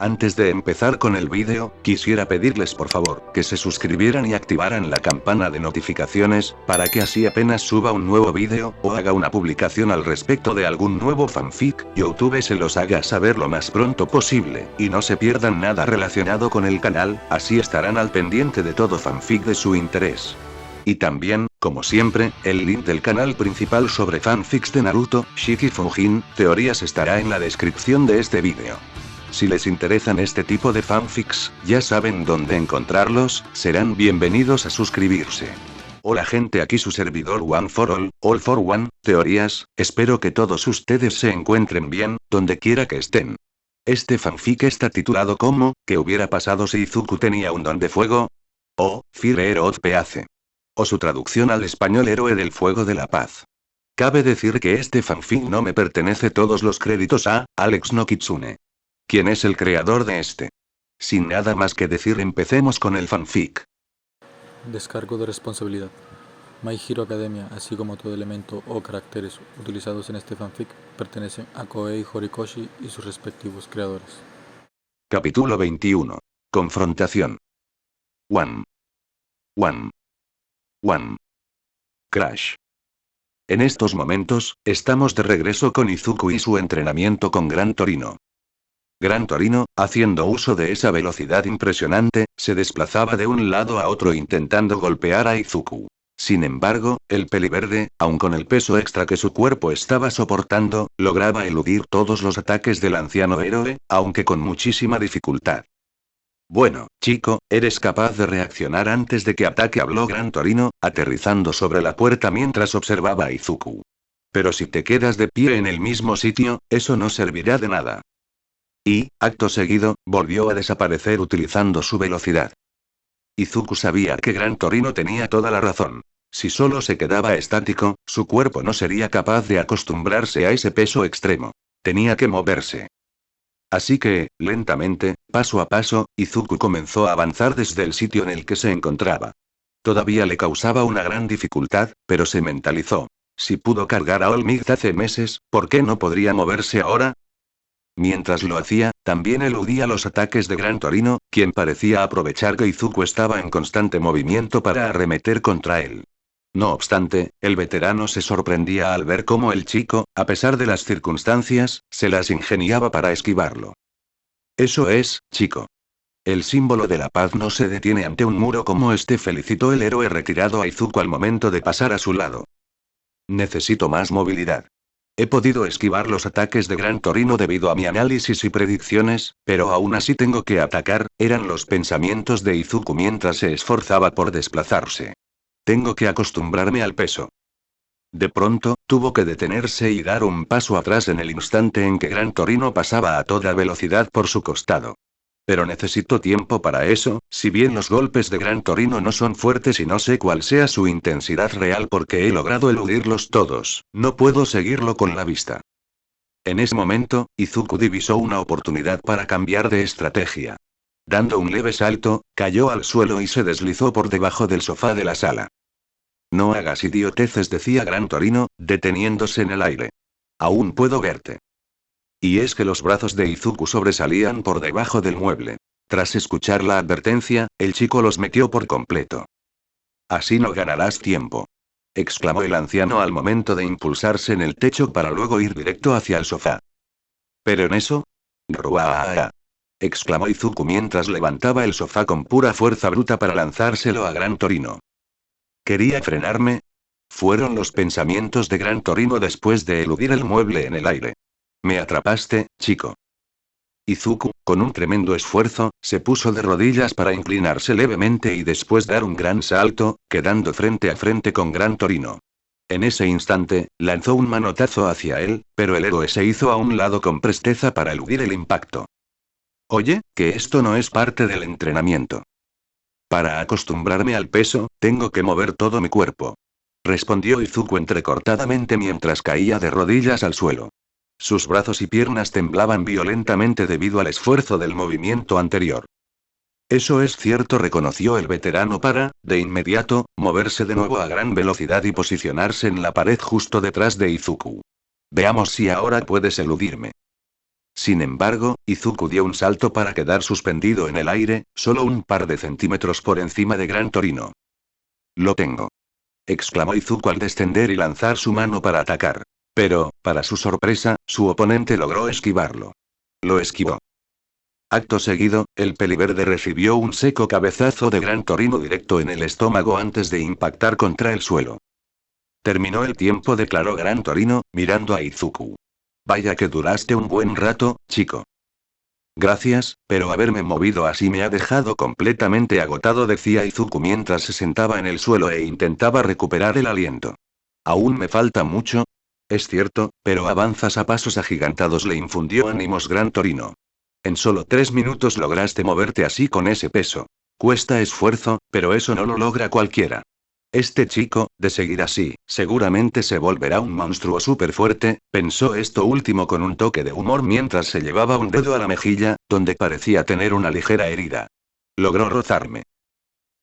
Antes de empezar con el vídeo, quisiera pedirles por favor, que se suscribieran y activaran la campana de notificaciones, para que así apenas suba un nuevo vídeo, o haga una publicación al respecto de algún nuevo fanfic, YouTube se los haga saber lo más pronto posible, y no se pierdan nada relacionado con el canal, así estarán al pendiente de todo fanfic de su interés. Y también, como siempre, el link del canal principal sobre fanfics de Naruto, Shiki Fujin, teorías estará en la descripción de este vídeo. Si les interesan este tipo de fanfics, ya saben dónde encontrarlos, serán bienvenidos a suscribirse. Hola gente, aquí su servidor One for All for One, teorías, espero que todos ustedes se encuentren bien, donde quiera que estén. Este fanfic está titulado como, ¿qué hubiera pasado si Izuku tenía un don de fuego? O, Fire of Peace. O su traducción al español Héroe del Fuego de la Paz. Cabe decir que este fanfic no me pertenece, todos los créditos a Alex no Kitsune. ¿Quién es el creador de este? Sin nada más que decir, empecemos con el fanfic. Descargo de responsabilidad. My Hero Academia, así como todo elemento o caracteres utilizados en este fanfic, pertenecen a Koei Horikoshi y sus respectivos creadores. Capítulo 21. Confrontación. One. Crash. En estos momentos, estamos de regreso con Izuku y su entrenamiento con Gran Torino. Gran Torino, haciendo uso de esa velocidad impresionante, se desplazaba de un lado a otro intentando golpear a Izuku. Sin embargo, el peliverde, aun con el peso extra que su cuerpo estaba soportando, lograba eludir todos los ataques del anciano héroe, aunque con muchísima dificultad. Bueno, chico, ¿eres capaz de reaccionar antes de que ataque?, habló Gran Torino, aterrizando sobre la puerta mientras observaba a Izuku. Pero si te quedas de pie en el mismo sitio, eso no servirá de nada. Y, acto seguido, volvió a desaparecer utilizando su velocidad. Izuku sabía que Gran Torino tenía toda la razón. Si solo se quedaba estático, su cuerpo no sería capaz de acostumbrarse a ese peso extremo. Tenía que moverse. Así que, lentamente, paso a paso, Izuku comenzó a avanzar desde el sitio en el que se encontraba. Todavía le causaba una gran dificultad, pero se mentalizó. Si pudo cargar a All Might hace meses, ¿por qué no podría moverse ahora? Mientras lo hacía, también eludía los ataques de Gran Torino, quien parecía aprovechar que Izuku estaba en constante movimiento para arremeter contra él. No obstante, el veterano se sorprendía al ver cómo el chico, a pesar de las circunstancias, se las ingeniaba para esquivarlo. Eso es, chico. El símbolo de la paz no se detiene ante un muro como este, felicitó el héroe retirado a Izuku al momento de pasar a su lado. Necesito más movilidad. He podido esquivar los ataques de Gran Torino debido a mi análisis y predicciones, pero aún así tengo que atacar, eran los pensamientos de Izuku mientras se esforzaba por desplazarse. Tengo que acostumbrarme al peso. De pronto, tuvo que detenerse y dar un paso atrás en el instante en que Gran Torino pasaba a toda velocidad por su costado. Pero necesito tiempo para eso, si bien los golpes de Gran Torino no son fuertes y no sé cuál sea su intensidad real porque he logrado eludirlos todos, no puedo seguirlo con la vista. En ese momento, Izuku divisó una oportunidad para cambiar de estrategia. Dando un leve salto, cayó al suelo y se deslizó por debajo del sofá de la sala. No hagas idioteces, decía Gran Torino, deteniéndose en el aire. Aún puedo verte. Y es que los brazos de Izuku sobresalían por debajo del mueble. Tras escuchar la advertencia, el chico los metió por completo. Así no ganarás tiempo, exclamó el anciano al momento de impulsarse en el techo para luego ir directo hacia el sofá. Pero en eso, ¡ruaa!, exclamó Izuku mientras levantaba el sofá con pura fuerza bruta para lanzárselo a Gran Torino. ¿Quería frenarme? Fueron los pensamientos de Gran Torino después de eludir el mueble en el aire. Me atrapaste, chico. Izuku, con un tremendo esfuerzo, se puso de rodillas para inclinarse levemente y después dar un gran salto, quedando frente a frente con Gran Torino. En ese instante, lanzó un manotazo hacia él, pero el héroe se hizo a un lado con presteza para eludir el impacto. Oye, que esto no es parte del entrenamiento. Para acostumbrarme al peso, tengo que mover todo mi cuerpo, respondió Izuku entrecortadamente mientras caía de rodillas al suelo. Sus brazos y piernas temblaban violentamente debido al esfuerzo del movimiento anterior. Eso es cierto, reconoció el veterano para, de inmediato, moverse de nuevo a gran velocidad y posicionarse en la pared justo detrás de Izuku. Veamos si ahora puedes eludirme. Sin embargo, Izuku dio un salto para quedar suspendido en el aire, solo un par de centímetros por encima de Gran Torino. «Lo tengo», exclamó Izuku al descender y lanzar su mano para atacar. Pero, para su sorpresa, su oponente logró esquivarlo. Lo esquivó. Acto seguido, el peliverde recibió un seco cabezazo de Gran Torino directo en el estómago antes de impactar contra el suelo. «Terminó el tiempo», declaró Gran Torino, mirando a Izuku. «Vaya que duraste un buen rato, chico». «Gracias, pero haberme movido así me ha dejado completamente agotado», decía Izuku mientras se sentaba en el suelo e intentaba recuperar el aliento. «Aún me falta mucho. Es cierto, pero avanzas a pasos agigantados», le infundió ánimos Gran Torino. «En solo 3 minutos lograste moverte así con ese peso. Cuesta esfuerzo, pero eso no lo logra cualquiera. Este chico, de seguir así, seguramente se volverá un monstruo súper fuerte», pensó esto último con un toque de humor mientras se llevaba un dedo a la mejilla, donde parecía tener una ligera herida. «Logró rozarme».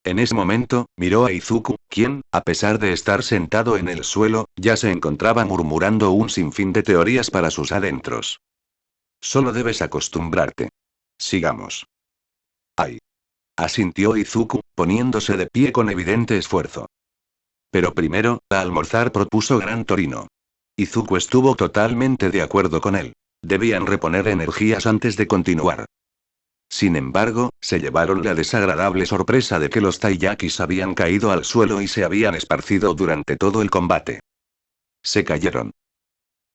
En ese momento, miró a Izuku, quien, a pesar de estar sentado en el suelo, ya se encontraba murmurando un sinfín de teorías para sus adentros. «Solo debes acostumbrarte. Sigamos». «Ay», asintió Izuku, poniéndose de pie con evidente esfuerzo. «Pero primero, a almorzar», propuso Gran Torino. Izuku estuvo totalmente de acuerdo con él. Debían reponer energías antes de continuar. Sin embargo, se llevaron la desagradable sorpresa de que los taiyakis habían caído al suelo y se habían esparcido durante todo el combate. Se cayeron.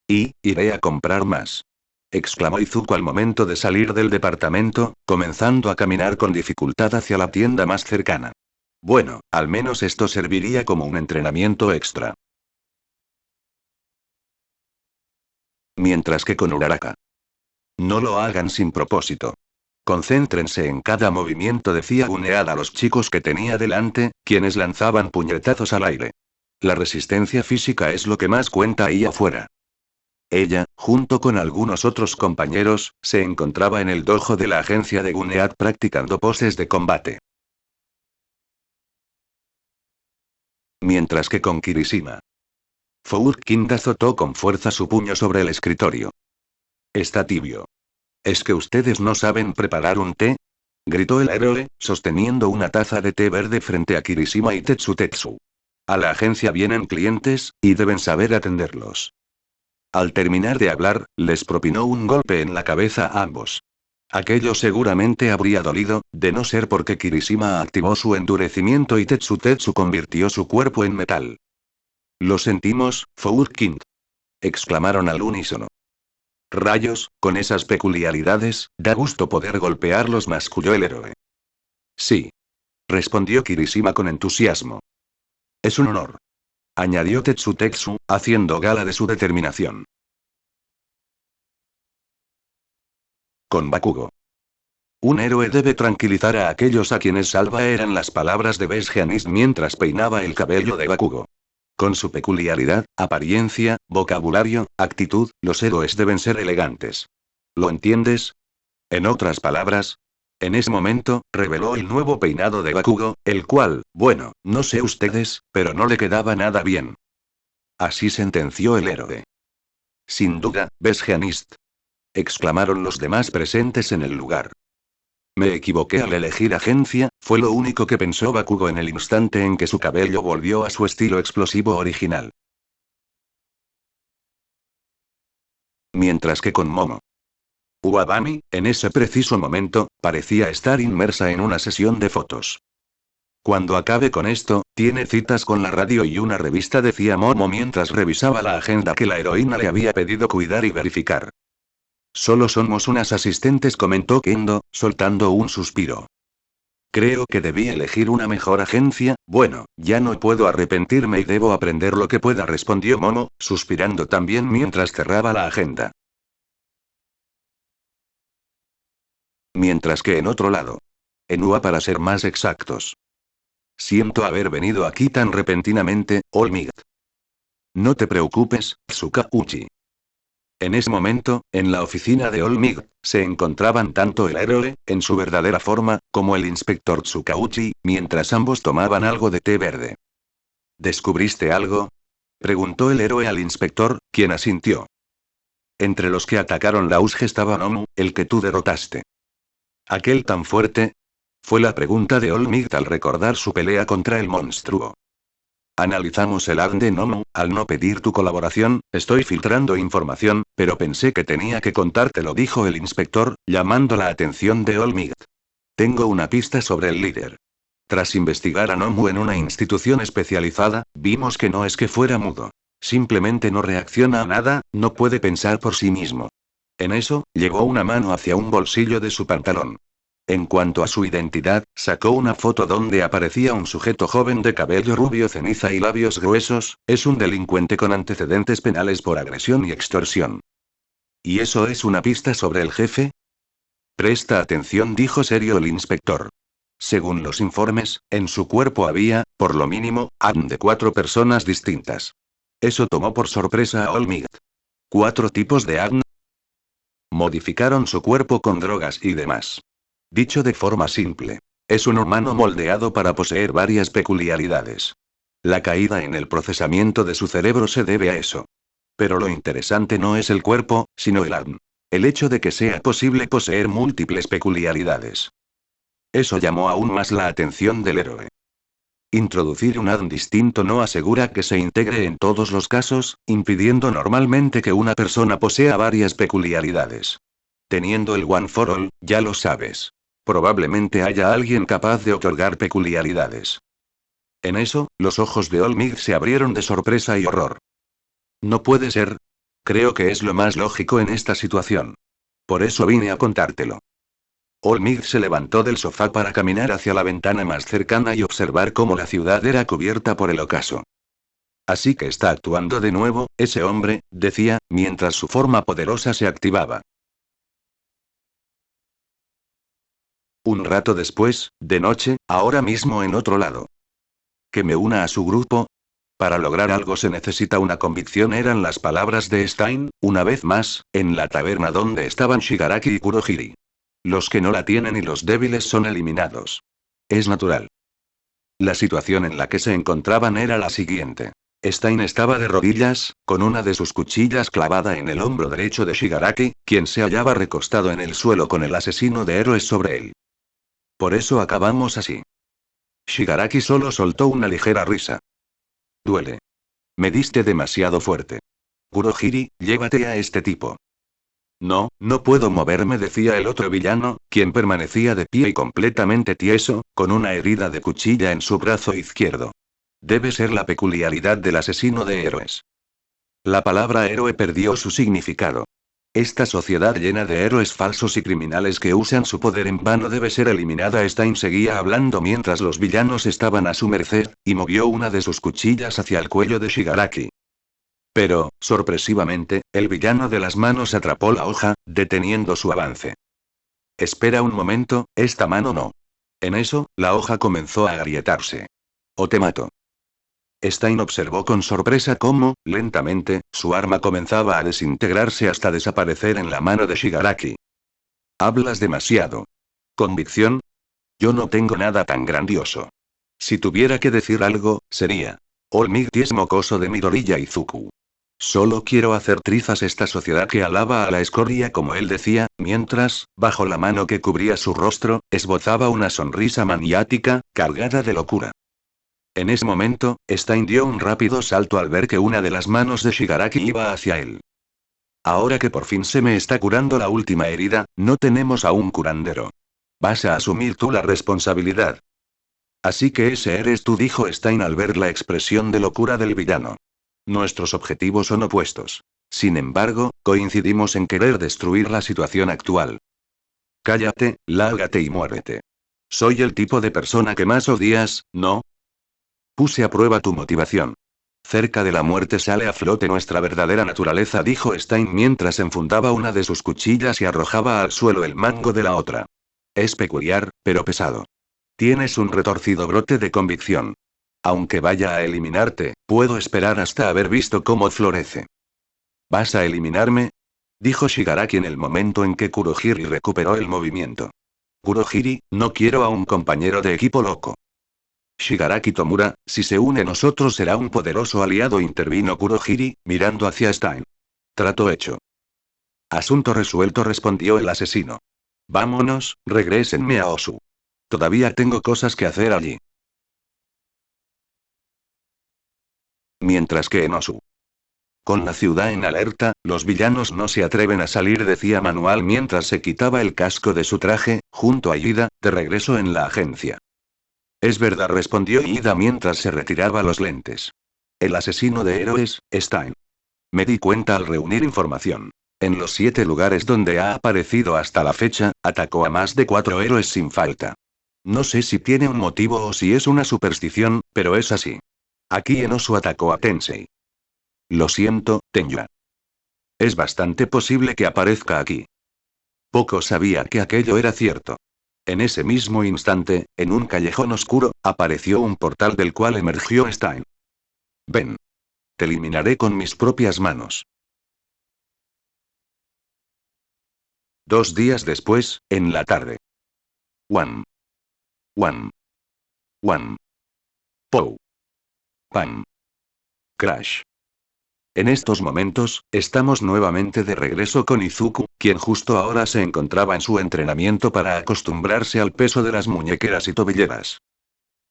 «Iré a comprar más», exclamó Izuku al momento de salir del departamento, comenzando a caminar con dificultad hacia la tienda más cercana. Bueno, al menos esto serviría como un entrenamiento extra. Mientras que con Uraraka. «No lo hagan sin propósito. Concéntrense en cada movimiento», decía Gunead a los chicos que tenía delante, quienes lanzaban puñetazos al aire. «La resistencia física es lo que más cuenta ahí afuera». Ella, junto con algunos otros compañeros, se encontraba en el dojo de la agencia de Gunead practicando poses de combate. Mientras que con Kirishima. Fourkind azotó con fuerza su puño sobre el escritorio. «Está tibio. ¿Es que ustedes no saben preparar un té?», gritó el héroe, sosteniendo una taza de té verde frente a Kirishima y Tetsutetsu. «A la agencia vienen clientes, y deben saber atenderlos». Al terminar de hablar, les propinó un golpe en la cabeza a ambos. Aquello seguramente habría dolido, de no ser porque Kirishima activó su endurecimiento y Tetsutetsu convirtió su cuerpo en metal. «Lo sentimos, Fourkind», exclamaron al unísono. «Rayos, con esas peculiaridades, da gusto poder golpearlos», masculló el héroe. «Sí», respondió Kirishima con entusiasmo. «Es un honor», añadió Tetsutetsu, haciendo gala de su determinación. Con Bakugo. «Un héroe debe tranquilizar a aquellos a quienes salva», eran las palabras de Besgeanis mientras peinaba el cabello de Bakugo. Con su peculiaridad, apariencia, vocabulario, actitud, los héroes deben ser elegantes. ¿Lo entiendes? En otras palabras, en ese momento, reveló el nuevo peinado de Bakugo, el cual, bueno, no sé ustedes, pero no le quedaba nada bien. Así sentenció el héroe. «Sin duda, Besgeanist», exclamaron los demás presentes en el lugar. «Me equivoqué al elegir agencia», fue lo único que pensó Bakugo en el instante en que su cabello volvió a su estilo explosivo original. Mientras que con Momo. Uabami, en ese preciso momento, parecía estar inmersa en una sesión de fotos. «Cuando acabe con esto, tiene citas con la radio y una revista», decía Momo mientras revisaba la agenda que la heroína le había pedido cuidar y verificar. «Solo somos unas asistentes», comentó Kendo, soltando un suspiro. «Creo que debí elegir una mejor agencia, bueno, ya no puedo arrepentirme y debo aprender lo que pueda», respondió Momo, suspirando también mientras cerraba la agenda. Mientras que en otro lado. En Ua, para ser más exactos. «Siento haber venido aquí tan repentinamente, All Might». «No te preocupes, Tsukauchi». En ese momento, en la oficina de All Might, se encontraban tanto el héroe, en su verdadera forma, como el inspector Tsukauchi, mientras ambos tomaban algo de té verde. «¿Descubriste algo?», preguntó el héroe al inspector, quien asintió. Entre los que atacaron la USG estaba Nomu, el que tú derrotaste. ¿Aquel tan fuerte? Fue la pregunta de Olmigt al recordar su pelea contra el monstruo. Analizamos el ADN de Nomu, al no pedir tu colaboración, estoy filtrando información, pero pensé que tenía que contártelo, dijo el inspector, llamando la atención de Olmigt. Tengo una pista sobre el líder. Tras investigar a Nomu en una institución especializada, vimos que no es que fuera mudo. Simplemente no reacciona a nada, no puede pensar por sí mismo. En eso, llevó una mano hacia un bolsillo de su pantalón. En cuanto a su identidad, sacó una foto donde aparecía un sujeto joven de cabello rubio ceniza y labios gruesos, es un delincuente con antecedentes penales por agresión y extorsión. ¿Y eso es una pista sobre el jefe? Presta atención, dijo serio el inspector. Según los informes, en su cuerpo había, por lo mínimo, ADN de 4 personas distintas. Eso tomó por sorpresa a Olmigt. ¿4 tipos de ADN? Modificaron su cuerpo con drogas y demás. Dicho de forma simple, es un humano moldeado para poseer varias peculiaridades. La caída en el procesamiento de su cerebro se debe a eso. Pero lo interesante no es el cuerpo, sino el ADN. El hecho de que sea posible poseer múltiples peculiaridades. Eso llamó aún más la atención del héroe. Introducir un ADN distinto no asegura que se integre en todos los casos, impidiendo normalmente que una persona posea varias peculiaridades. Teniendo el One for All, ya lo sabes. Probablemente haya alguien capaz de otorgar peculiaridades. En eso, los ojos de Olmigt se abrieron de sorpresa y horror. No puede ser. Creo que es lo más lógico en esta situación. Por eso vine a contártelo. Olmigt se levantó del sofá para caminar hacia la ventana más cercana y observar cómo la ciudad era cubierta por el ocaso. Así que está actuando de nuevo, ese hombre, decía, mientras su forma poderosa se activaba. Un rato después, de noche, ahora mismo en otro lado. ¿Que me una a su grupo? Para lograr algo se necesita una convicción, eran las palabras de Stein, una vez más, en la taberna donde estaban Shigaraki y Kurohiri. Los que no la tienen y los débiles son eliminados. Es natural. La situación en la que se encontraban era la siguiente. Stein estaba de rodillas, con una de sus cuchillas clavada en el hombro derecho de Shigaraki, quien se hallaba recostado en el suelo con el asesino de héroes sobre él. Por eso acabamos así. Shigaraki solo soltó una ligera risa. Duele. Me diste demasiado fuerte. Kurohiri, llévate a este tipo. No, no puedo moverme, decía el otro villano, quien permanecía de pie y completamente tieso, con una herida de cuchilla en su brazo izquierdo. Debe ser la peculiaridad del asesino de héroes. La palabra héroe perdió su significado. Esta sociedad llena de héroes falsos y criminales que usan su poder en vano debe ser eliminada. Stein seguía hablando mientras los villanos estaban a su merced, y movió una de sus cuchillas hacia el cuello de Shigaraki. Pero, sorpresivamente, el villano de las manos atrapó la hoja, deteniendo su avance. Espera un momento, esta mano no. En eso, la hoja comenzó a agrietarse. O te mato. Stein observó con sorpresa cómo, lentamente, su arma comenzaba a desintegrarse hasta desaparecer en la mano de Shigaraki. Hablas demasiado. ¿Convicción? Yo no tengo nada tan grandioso. Si tuviera que decir algo, sería: Olmigt es mocoso de Midoriya Izuku. Solo quiero hacer trizas esta sociedad que alaba a la escoria, como él decía, mientras, bajo la mano que cubría su rostro, esbozaba una sonrisa maniática, cargada de locura. En ese momento, Stein dio un rápido salto al ver que una de las manos de Shigaraki iba hacia él. Ahora que por fin se me está curando la última herida, no tenemos a un curandero. Vas a asumir tú la responsabilidad. Así que ese eres tú, dijo Stein al ver la expresión de locura del villano. Nuestros objetivos son opuestos. Sin embargo, coincidimos en querer destruir la situación actual. Cállate, lárgate y muérete. Soy el tipo de persona que más odias, ¿no? Puse a prueba tu motivación. Cerca de la muerte sale a flote nuestra verdadera naturaleza, dijo Stein mientras enfundaba una de sus cuchillas y arrojaba al suelo el mango de la otra. Es peculiar, pero pesado. Tienes un retorcido brote de convicción. Aunque vaya a eliminarte, puedo esperar hasta haber visto cómo florece. ¿Vas a eliminarme? Dijo Shigaraki en el momento en que Kurohiri recuperó el movimiento. Kurohiri, no quiero a un compañero de equipo loco. Shigaraki Tomura, si se une a nosotros será un poderoso aliado, intervino Kurohiri, mirando hacia Stein. Trato hecho. Asunto resuelto, respondió el asesino. Vámonos, regrésenme a Osu. Todavía tengo cosas que hacer allí. Mientras que en Osu, con la ciudad en alerta, los villanos no se atreven a salir, decía Manual mientras se quitaba el casco de su traje, junto a Ida, de regreso en la agencia. Es verdad, respondió Ida mientras se retiraba los lentes. El asesino de héroes, Stein. Me di cuenta al reunir información. En los 7 lugares donde ha aparecido hasta la fecha, atacó a más de 4 héroes sin falta. No sé si tiene un motivo o si es una superstición, pero es así. Aquí en Osu atacó a Tensei. Lo siento, Tenya. Es bastante posible que aparezca aquí. Poco sabía que aquello era cierto. En ese mismo instante, en un callejón oscuro, apareció un portal del cual emergió Stein. Ven. Te eliminaré con mis propias manos. 2 días después, en la tarde. One. Pow. Pam. Crash. En estos momentos, estamos nuevamente de regreso con Izuku, quien justo ahora se encontraba en su entrenamiento para acostumbrarse al peso de las muñequeras y tobilleras.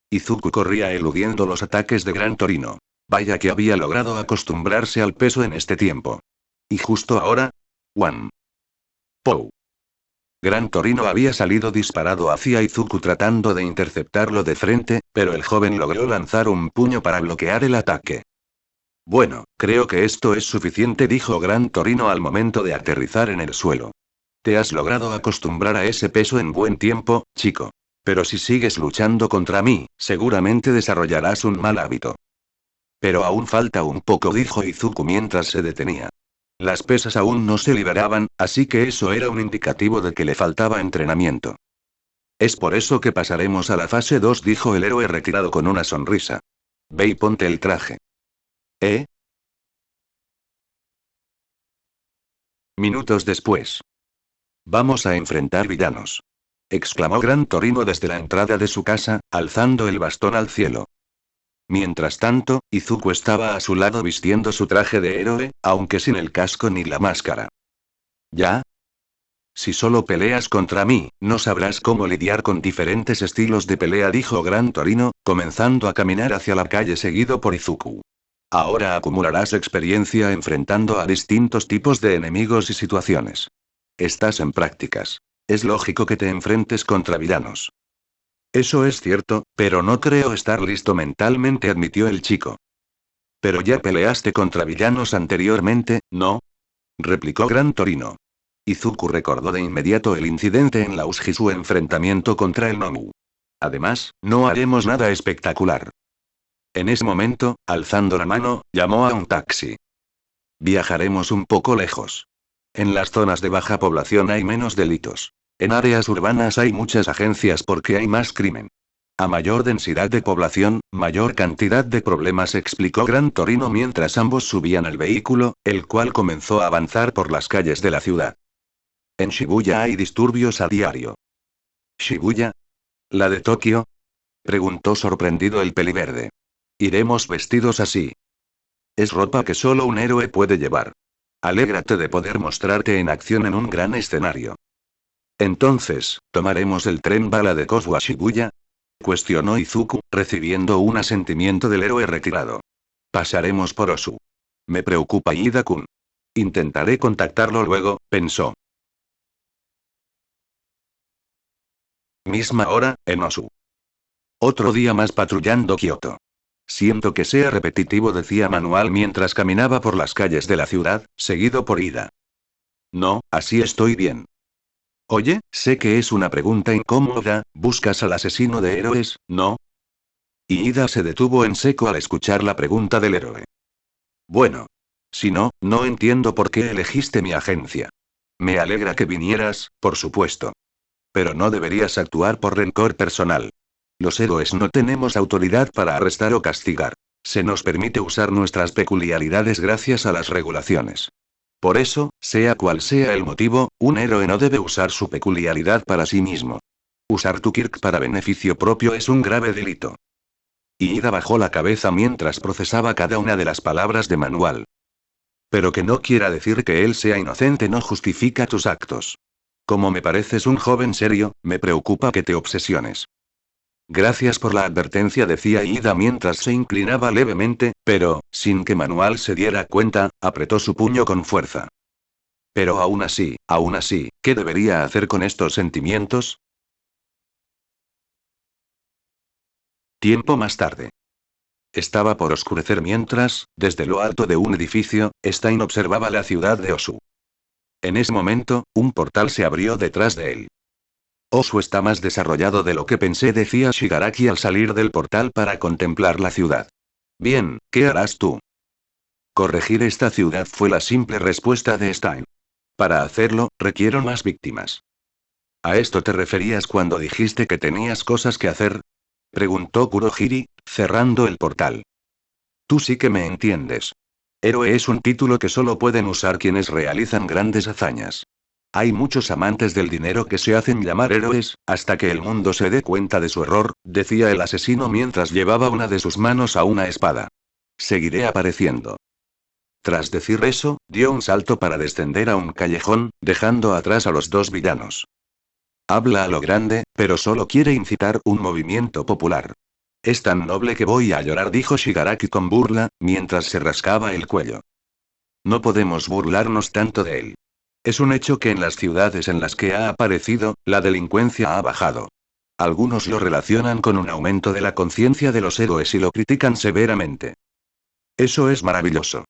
Izuku corría eludiendo los ataques de Gran Torino. Vaya que había logrado acostumbrarse al peso en este tiempo. Y justo ahora. One. Pow. Gran Torino había salido disparado hacia Izuku tratando de interceptarlo de frente, pero el joven logró lanzar un puño para bloquear el ataque. Bueno, creo que esto es suficiente, dijo Gran Torino al momento de aterrizar en el suelo. Te has logrado acostumbrar a ese peso en buen tiempo, chico. Pero si sigues luchando contra mí, seguramente desarrollarás un mal hábito. Pero aún falta un poco, dijo Izuku mientras se detenía. Las pesas aún no se liberaban, así que eso era un indicativo de que le faltaba entrenamiento. Es por eso que pasaremos a la fase 2, dijo el héroe retirado con una sonrisa. Ve y ponte el traje. Minutos después. Vamos a enfrentar villanos. Exclamó Gran Torino desde la entrada de su casa, alzando el bastón al cielo. Mientras tanto, Izuku estaba a su lado vistiendo su traje de héroe, aunque sin el casco ni la máscara. ¿Ya? Si solo peleas contra mí, no sabrás cómo lidiar con diferentes estilos de pelea, dijo Gran Torino, comenzando a caminar hacia la calle seguido por Izuku. Ahora acumularás experiencia enfrentando a distintos tipos de enemigos y situaciones. Estás en prácticas. Es lógico que te enfrentes contra villanos. Eso es cierto, pero no creo estar listo mentalmente, admitió el chico. Pero ya peleaste contra villanos anteriormente, ¿no? Replicó Gran Torino. Izuku recordó de inmediato el incidente en la Uji, su enfrentamiento contra el Nomu. Además, no haremos nada espectacular. En ese momento, alzando la mano, llamó a un taxi. Viajaremos un poco lejos. En las zonas de baja población hay menos delitos. En áreas urbanas hay muchas agencias porque hay más crimen. A mayor densidad de población, mayor cantidad de problemas, explicó Gran Torino mientras ambos subían al vehículo, el cual comenzó a avanzar por las calles de la ciudad. En Shibuya hay disturbios a diario. ¿Shibuya? ¿La de Tokio? Preguntó sorprendido el peliverde. Iremos vestidos así. Es ropa que solo un héroe puede llevar. Alégrate de poder mostrarte en acción en un gran escenario. Entonces, ¿tomaremos el tren bala de Kozu a Shibuya? Cuestionó Izuku, recibiendo un asentimiento del héroe retirado. Pasaremos por Osu. Me preocupa Ida-kun. Intentaré contactarlo luego, pensó. Misma hora, en Osu. Otro día más patrullando Kioto. Siento que sea repetitivo, decía Manual mientras caminaba por las calles de la ciudad, seguido por Ida. No, así estoy bien. Oye, sé que es una pregunta incómoda, ¿buscas al asesino de héroes, no? Y Ida se detuvo en seco al escuchar la pregunta del héroe. Bueno. Si no, no entiendo por qué elegiste mi agencia. Me alegra que vinieras, por supuesto. Pero no deberías actuar por rencor personal. Los héroes no tenemos autoridad para arrestar o castigar. Se nos permite usar nuestras peculiaridades gracias a las regulaciones. Por eso, sea cual sea el motivo, un héroe no debe usar su peculiaridad para sí mismo. Usar tu quirk para beneficio propio es un grave delito. Y Ida bajó la cabeza mientras procesaba cada una de las palabras de Manual. Pero que no quiera decir que él sea inocente no justifica tus actos. Como me pareces un joven serio, me preocupa que te obsesiones. Gracias por la advertencia, decía Ida mientras se inclinaba levemente, pero, sin que Manuel se diera cuenta, apretó su puño con fuerza. Pero aún así, ¿qué debería hacer con estos sentimientos? Tiempo más tarde. Estaba por oscurecer mientras, desde lo alto de un edificio, Stein observaba la ciudad de Osu. En ese momento, un portal se abrió detrás de él. Osu está más desarrollado de lo que pensé, decía Shigaraki al salir del portal para contemplar la ciudad. Bien, ¿qué harás tú? Corregir esta ciudad, fue la simple respuesta de Stein. Para hacerlo, requiero más víctimas. ¿A esto te referías cuando dijiste que tenías cosas que hacer? Preguntó Kurohiri, cerrando el portal. Tú sí que me entiendes. Héroe es un título que solo pueden usar quienes realizan grandes hazañas. Hay muchos amantes del dinero que se hacen llamar héroes, hasta que el mundo se dé cuenta de su error, decía el asesino mientras llevaba una de sus manos a una espada. Seguiré apareciendo. Tras decir eso, dio un salto para descender a un callejón, dejando atrás a los dos villanos. Habla a lo grande, pero solo quiere incitar un movimiento popular. Es tan noble que voy a llorar, dijo Shigaraki con burla, mientras se rascaba el cuello. No podemos burlarnos tanto de él. Es un hecho que en las ciudades en las que ha aparecido, la delincuencia ha bajado. Algunos lo relacionan con un aumento de la conciencia de los héroes y lo critican severamente. Eso es maravilloso.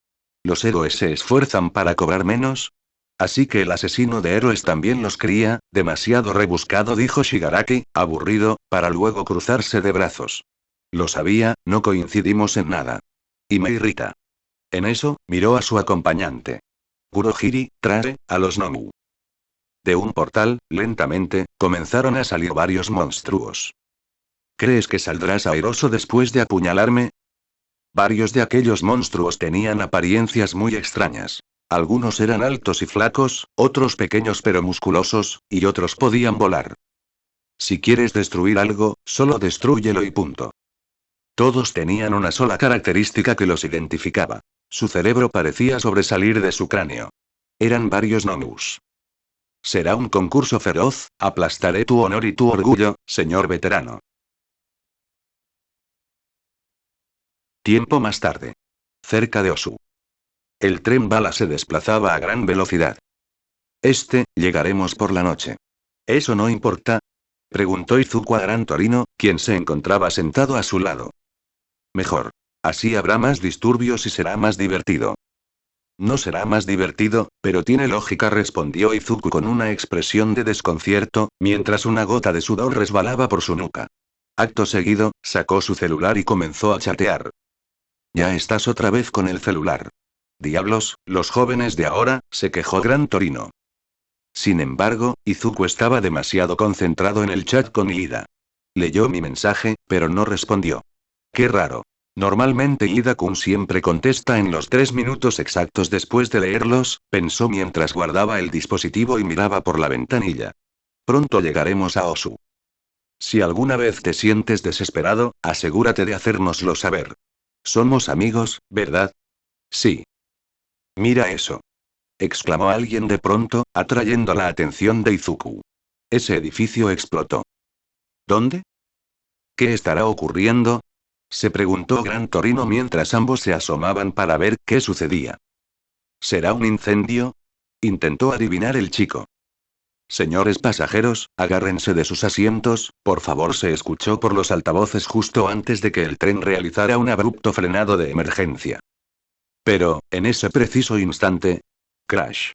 ¿Los héroes se esfuerzan para cobrar menos? Así que el asesino de héroes también los cría, demasiado rebuscado, dijo Shigaraki, aburrido, para luego cruzarse de brazos. Lo sabía, no coincidimos en nada. Y me irrita. En eso, miró a su acompañante. Kurohiri, trae a los Nomu. De un portal, lentamente, comenzaron a salir varios monstruos. ¿Crees que saldrás airoso después de apuñalarme? Varios de aquellos monstruos tenían apariencias muy extrañas. Algunos eran altos y flacos, otros pequeños pero musculosos, y otros podían volar. Si quieres destruir algo, solo destrúyelo y punto. Todos tenían una sola característica que los identificaba. Su cerebro parecía sobresalir de su cráneo. Eran varios Nomus. Será un concurso feroz, aplastaré tu honor y tu orgullo, señor veterano. Tiempo más tarde. Cerca de Osu. El tren bala se desplazaba a gran velocidad. Llegaremos por la noche. ¿Eso no importa? Preguntó Izuku a Gran Torino, quien se encontraba sentado a su lado. Mejor. Así habrá más disturbios y será más divertido. No será más divertido, pero tiene lógica, respondió Izuku con una expresión de desconcierto, mientras una gota de sudor resbalaba por su nuca. Acto seguido, sacó su celular y comenzó a chatear. Ya estás otra vez con el celular. Diablos, los jóvenes de ahora, se quejó Gran Torino. Sin embargo, Izuku estaba demasiado concentrado en el chat con Ida. Leyó mi mensaje, pero no respondió. Qué raro. Normalmente Ida-kun siempre contesta en los 3 minutos exactos después de leerlos, pensó mientras guardaba el dispositivo y miraba por la ventanilla. Pronto llegaremos a Osu. Si alguna vez te sientes desesperado, asegúrate de hacérnoslo saber. Somos amigos, ¿verdad? Sí. Mira eso. Exclamó alguien de pronto, atrayendo la atención de Izuku. Ese edificio explotó. ¿Dónde? ¿Qué estará ocurriendo? Se preguntó Gran Torino mientras ambos se asomaban para ver qué sucedía. ¿Será un incendio? Intentó adivinar el chico. Señores pasajeros, agárrense de sus asientos, por favor, se escuchó por los altavoces justo antes de que el tren realizara un abrupto frenado de emergencia. Pero, en ese preciso instante, crash.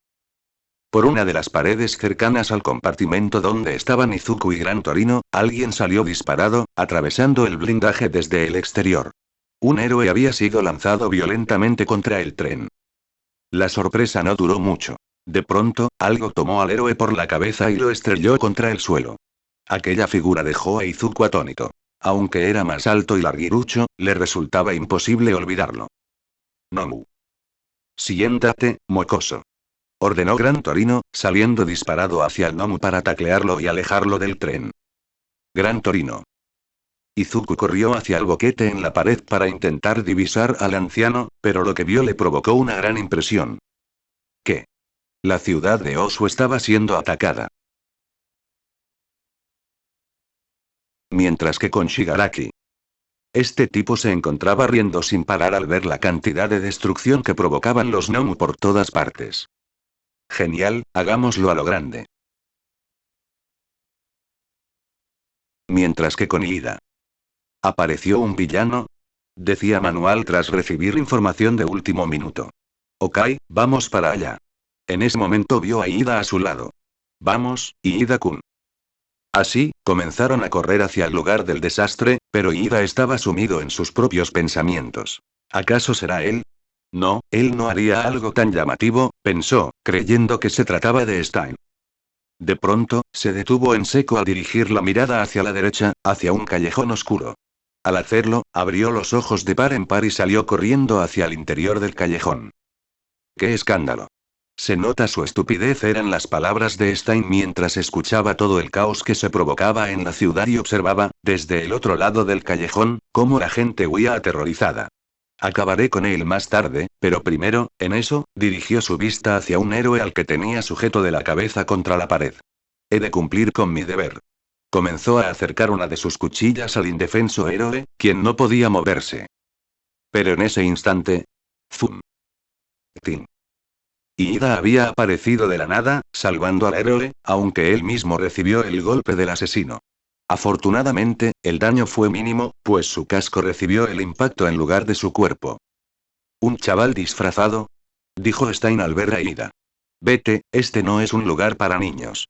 Por una de las paredes cercanas al compartimento donde estaban Izuku y Gran Torino, alguien salió disparado, atravesando el blindaje desde el exterior. Un héroe había sido lanzado violentamente contra el tren. La sorpresa no duró mucho. De pronto, algo tomó al héroe por la cabeza y lo estrelló contra el suelo. Aquella figura dejó a Izuku atónito. Aunque era más alto y larguirucho, le resultaba imposible olvidarlo. Nomu. Siéntate, mocoso. Ordenó Gran Torino, saliendo disparado hacia el Nomu para taclearlo y alejarlo del tren. Gran Torino. Izuku corrió hacia el boquete en la pared para intentar divisar al anciano, pero lo que vio le provocó una gran impresión. ¿Qué? La ciudad de Osu estaba siendo atacada. Mientras que con Shigaraki. Este tipo se encontraba riendo sin parar al ver la cantidad de destrucción que provocaban los Nomu por todas partes. Genial, hagámoslo a lo grande. Mientras que con Iida. ¿Apareció un villano? Decía Manual tras recibir información de último minuto. Ok, vamos para allá. En ese momento vio a Iida a su lado. Vamos, Iida-kun. Así, comenzaron a correr hacia el lugar del desastre, pero Iida estaba sumido en sus propios pensamientos. ¿Acaso será él? No, él no haría algo tan llamativo, pensó, creyendo que se trataba de Stein. De pronto, se detuvo en seco al dirigir la mirada hacia la derecha, hacia un callejón oscuro. Al hacerlo, abrió los ojos de par en par y salió corriendo hacia el interior del callejón. ¡Qué escándalo! Se nota su estupidez, eran las palabras de Stein mientras escuchaba todo el caos que se provocaba en la ciudad y observaba, desde el otro lado del callejón, cómo la gente huía aterrorizada. Acabaré con él más tarde, pero primero, en eso, dirigió su vista hacia un héroe al que tenía sujeto de la cabeza contra la pared. He de cumplir con mi deber. Comenzó a acercar una de sus cuchillas al indefenso héroe, quien no podía moverse. Pero en ese instante... ¡Zum! ¡Tin! Iida había aparecido de la nada, salvando al héroe, aunque él mismo recibió el golpe del asesino. Afortunadamente, el daño fue mínimo, pues su casco recibió el impacto en lugar de su cuerpo. ¿Un chaval disfrazado? Dijo Stein al ver a Iida. Vete, este no es un lugar para niños.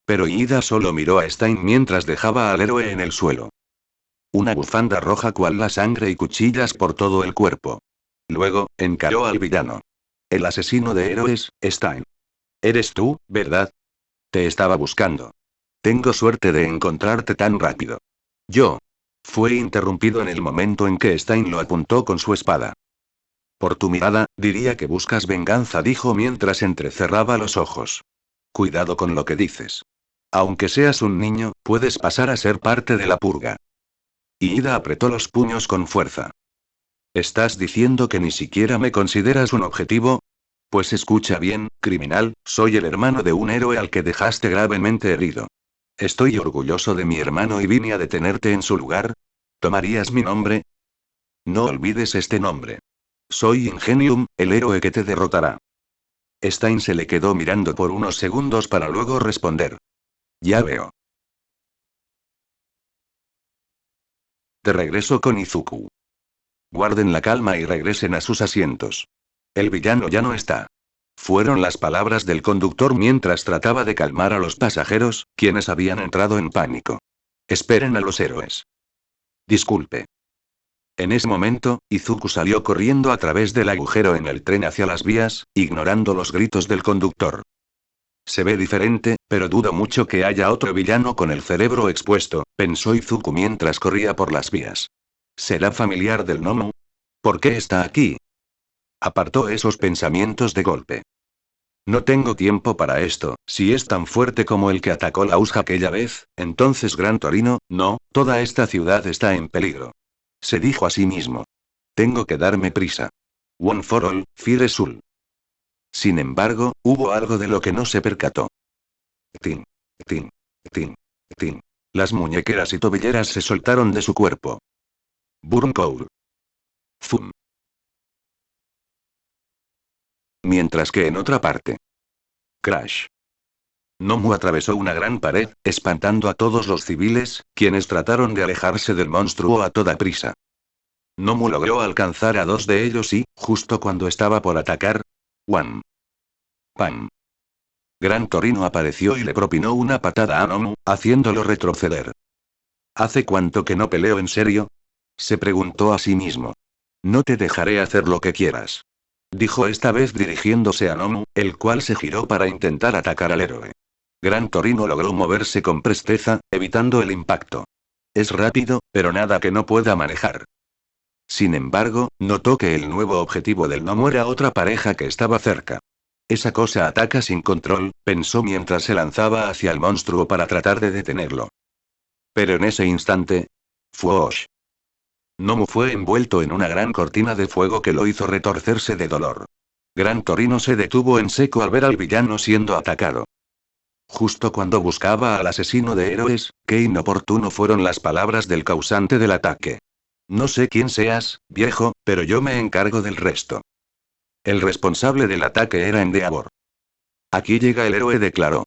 Pero Iida solo miró a Stein mientras dejaba al héroe en el suelo. Una bufanda roja cual la sangre y cuchillas por todo el cuerpo. Luego, encaró al villano. El asesino de héroes, Stein. Eres tú, ¿verdad? Te estaba buscando. Tengo suerte de encontrarte tan rápido. Yo. Fue interrumpido en el momento en que Stein lo apuntó con su espada. Por tu mirada, diría que buscas venganza, dijo mientras entrecerraba los ojos. Cuidado con lo que dices. Aunque seas un niño, puedes pasar a ser parte de la purga. Iida apretó los puños con fuerza. ¿Estás diciendo que ni siquiera me consideras un objetivo? Pues escucha bien, criminal, soy el hermano de un héroe al que dejaste gravemente herido. Estoy orgulloso de mi hermano y vine a detenerte en su lugar. ¿Tomarías mi nombre? No olvides este nombre. Soy Ingenium, el héroe que te derrotará. Stein se le quedó mirando por unos segundos para luego responder. Ya veo. De regreso con Izuku. Guarden la calma y regresen a sus asientos. El villano ya no está. Fueron las palabras del conductor mientras trataba de calmar a los pasajeros, quienes habían entrado en pánico. Esperen a los héroes. Disculpe. En ese momento, Izuku salió corriendo a través del agujero en el tren hacia las vías, ignorando los gritos del conductor. Se ve diferente, pero dudo mucho que haya otro villano con el cerebro expuesto, pensó Izuku mientras corría por las vías. ¿Será familiar del Nomu? ¿Por qué está aquí? Apartó esos pensamientos de golpe. No tengo tiempo para esto, si es tan fuerte como el que atacó la Usha aquella vez, entonces Gran Torino, no, toda esta ciudad está en peligro. Se dijo a sí mismo. Tengo que darme prisa. One for all, Fire Sul. Sin embargo, hubo algo de lo que no se percató. Tin, tin, tin, tin. Las muñequeras y tobilleras se soltaron de su cuerpo. Burn-Cowl. Zum. Mientras que en otra parte. Crash. Nomu atravesó una gran pared, espantando a todos los civiles, quienes trataron de alejarse del monstruo a toda prisa. Nomu logró alcanzar a dos de ellos y, justo cuando estaba por atacar, ¡Wam! ¡Pam! Gran Torino apareció y le propinó una patada a Nomu, haciéndolo retroceder. ¿Hace cuánto que no peleo en serio? Se preguntó a sí mismo. No te dejaré hacer lo que quieras. Dijo esta vez dirigiéndose a Nomu, el cual se giró para intentar atacar al héroe. Gran Torino logró moverse con presteza, evitando el impacto. Es rápido, pero nada que no pueda manejar. Sin embargo, notó que el nuevo objetivo del Nomu era otra pareja que estaba cerca. Esa cosa ataca sin control, pensó mientras se lanzaba hacia el monstruo para tratar de detenerlo. Pero en ese instante... Fuosh. Nomu fue envuelto en una gran cortina de fuego que lo hizo retorcerse de dolor. Gran Torino se detuvo en seco al ver al villano siendo atacado. Justo cuando buscaba al asesino de héroes, qué inoportuno fueron las palabras del causante del ataque. No sé quién seas, viejo, pero yo me encargo del resto. El responsable del ataque era Endeavor. Aquí llega el héroe, declaró.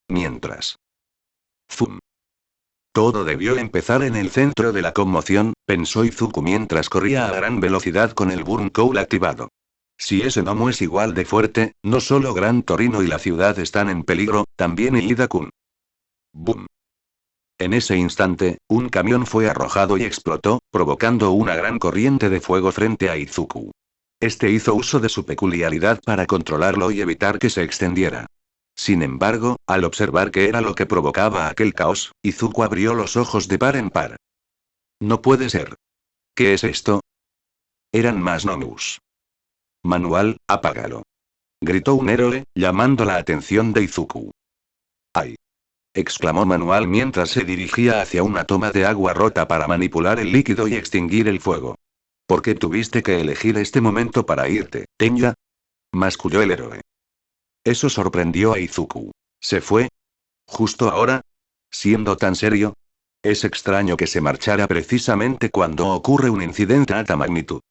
Mientras. Zum. Todo debió empezar en el centro de la conmoción, pensó Izuku mientras corría a gran velocidad con el Burn Cowl activado. Si ese gnomo es igual de fuerte, no solo Gran Torino y la ciudad están en peligro, también Iida-kun. Boom. En ese instante, un camión fue arrojado y explotó, provocando una gran corriente de fuego frente a Izuku. Este hizo uso de su peculiaridad para controlarlo y evitar que se extendiera. Sin embargo, al observar qué era lo que provocaba aquel caos, Izuku abrió los ojos de par en par. No puede ser. ¿Qué es esto? Eran más gnomus. Manual, apágalo. Gritó un héroe, llamando la atención de Izuku. ¡Ay! Exclamó Manual mientras se dirigía hacia una toma de agua rota para manipular el líquido y extinguir el fuego. ¿Por qué tuviste que elegir este momento para irte, Tenya? Masculló el héroe. Eso sorprendió a Izuku. ¿Se fue? ¿Justo ahora? ¿Siendo tan serio? Es extraño que se marchara precisamente cuando ocurre un incidente de alta magnitud.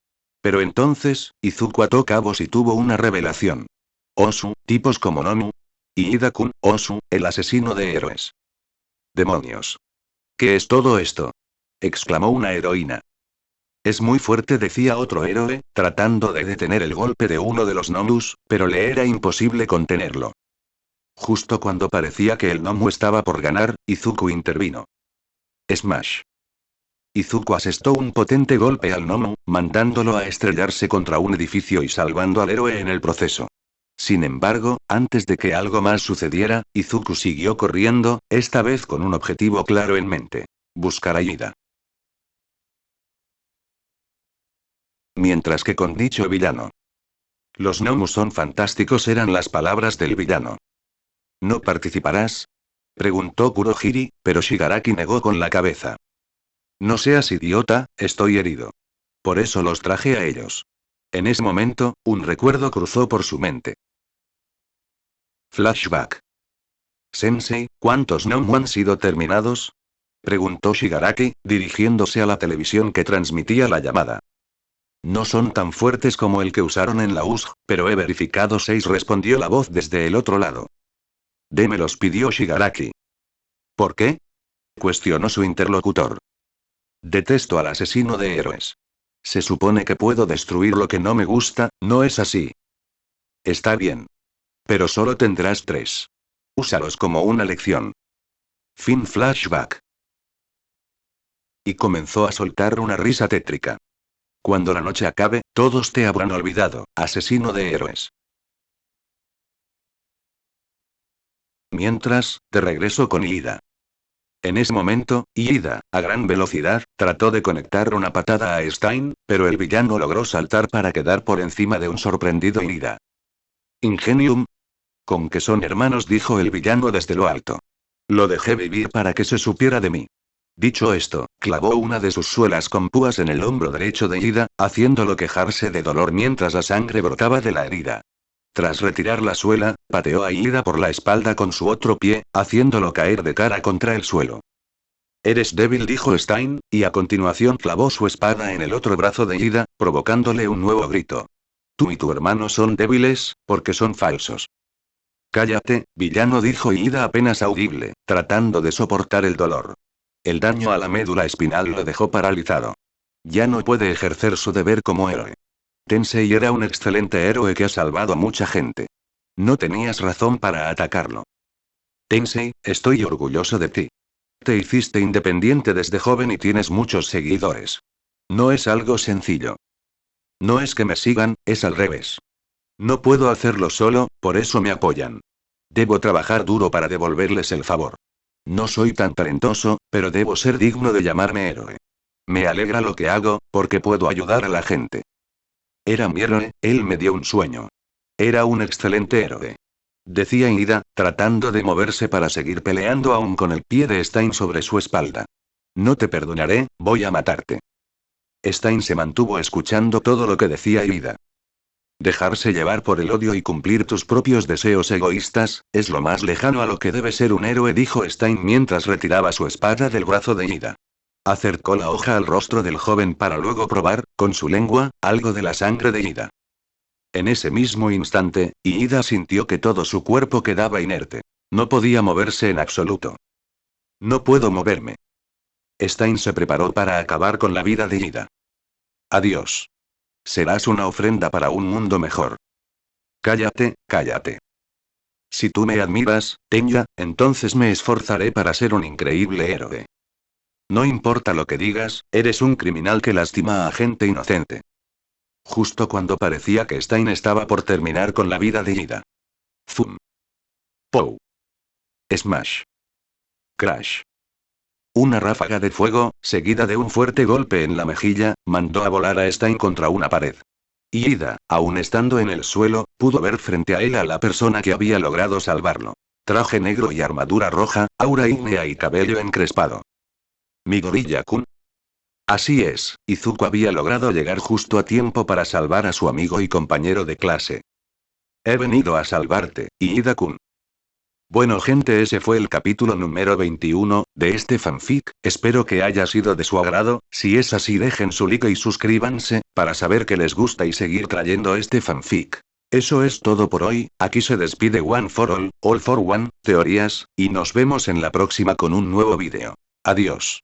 Pero entonces, Izuku ató cabos y tuvo una revelación. Osu, tipos como Nomu. Y Iida-kun, Osu, el asesino de héroes. ¡Demonios! ¿Qué es todo esto? Exclamó una heroína. Es muy fuerte, decía otro héroe, tratando de detener el golpe de uno de los Nomus, pero le era imposible contenerlo. Justo cuando parecía que el Nomu estaba por ganar, Izuku intervino. Smash. Izuku asestó un potente golpe al Nomu, mandándolo a estrellarse contra un edificio y salvando al héroe en el proceso. Sin embargo, antes de que algo más sucediera, Izuku siguió corriendo, esta vez con un objetivo claro en mente: buscar a Iida. Mientras que con dicho villano. Los Nomus son fantásticos, eran las palabras del villano. ¿No participarás? Preguntó Kurohiri, pero Shigaraki negó con la cabeza. No seas idiota, estoy herido. Por eso los traje a ellos. En ese momento, un recuerdo cruzó por su mente. Flashback. Sensei, ¿cuántos Nomu han sido terminados? Preguntó Shigaraki, dirigiéndose a la televisión que transmitía la llamada. No son tan fuertes como el que usaron en la USG, pero he verificado 6, respondió la voz desde el otro lado. Démelos, pidió Shigaraki. ¿Por qué? Cuestionó su interlocutor. Detesto al asesino de héroes. Se supone que puedo destruir lo que no me gusta, ¿no es así? Está bien. Pero solo tendrás 3. Úsalos como una lección. Fin flashback. Y comenzó a soltar una risa tétrica. Cuando la noche acabe, todos te habrán olvidado, asesino de héroes. Mientras, de regreso con Iida. En ese momento, Iida, a gran velocidad, trató de conectar una patada a Stein, pero el villano logró saltar para quedar por encima de un sorprendido Iida. Ingenium. Con que son hermanos, dijo el villano desde lo alto. Lo dejé vivir para que se supiera de mí. Dicho esto, clavó una de sus suelas con púas en el hombro derecho de Iida, haciéndolo quejarse de dolor mientras la sangre brotaba de la herida. Tras retirar la suela, pateó a Iida por la espalda con su otro pie, haciéndolo caer de cara contra el suelo. Eres débil, dijo Stein, y a continuación clavó su espada en el otro brazo de Iida, provocándole un nuevo grito. Tú y tu hermano son débiles, porque son falsos. Cállate, villano, dijo Iida apenas audible, tratando de soportar el dolor. El daño a la médula espinal lo dejó paralizado. Ya no puede ejercer su deber como héroe. Tensei era un excelente héroe que ha salvado a mucha gente. No tenías razón para atacarlo. Tensei, estoy orgulloso de ti. Te hiciste independiente desde joven y tienes muchos seguidores. No es algo sencillo. No es que me sigan, es al revés. No puedo hacerlo solo, por eso me apoyan. Debo trabajar duro para devolverles el favor. No soy tan talentoso, pero debo ser digno de llamarme héroe. Me alegra lo que hago, porque puedo ayudar a la gente. Era mi héroe, él me dio un sueño. Era un excelente héroe. decía Ida, tratando de moverse para seguir peleando aún con el pie de Stein sobre su espalda. No te perdonaré, voy a matarte. Stein se mantuvo escuchando todo lo que decía Ida. Dejarse llevar por el odio y cumplir tus propios deseos egoístas, es lo más lejano a lo que debe ser un héroe, dijo Stein mientras retiraba su espada del brazo de Ida. Acercó la hoja al rostro del joven para luego probar, con su lengua, algo de la sangre de Ida. En ese mismo instante, Ida sintió que todo su cuerpo quedaba inerte. No podía moverse en absoluto. No puedo moverme. Stein se preparó para acabar con la vida de Ida. Adiós. Serás una ofrenda para un mundo mejor. Cállate, cállate. Si tú me admiras, Tenya, entonces me esforzaré para ser un increíble héroe. No importa lo que digas, eres un criminal que lastima a gente inocente. Justo cuando parecía que Stein estaba por terminar con la vida de Ida. Zoom. Pow. Smash. Crash. Una ráfaga de fuego, seguida de un fuerte golpe en la mejilla, mandó a volar a Stein contra una pared. Y Ida, aún estando en el suelo, pudo ver frente a él a la persona que había logrado salvarlo. Traje negro y armadura roja, aura ígnea y cabello encrespado. Midoriya-kun. Así es, Izuku había logrado llegar justo a tiempo para salvar a su amigo y compañero de clase. He venido a salvarte, Ida-kun. Bueno gente, ese fue el capítulo número 21, de este fanfic, espero que haya sido de su agrado, si es así dejen su like y suscríbanse, para saber que les gusta y seguir trayendo este fanfic. Eso es todo por hoy, aquí se despide One for All for One, teorías, y nos vemos en la próxima con un nuevo vídeo. Adiós.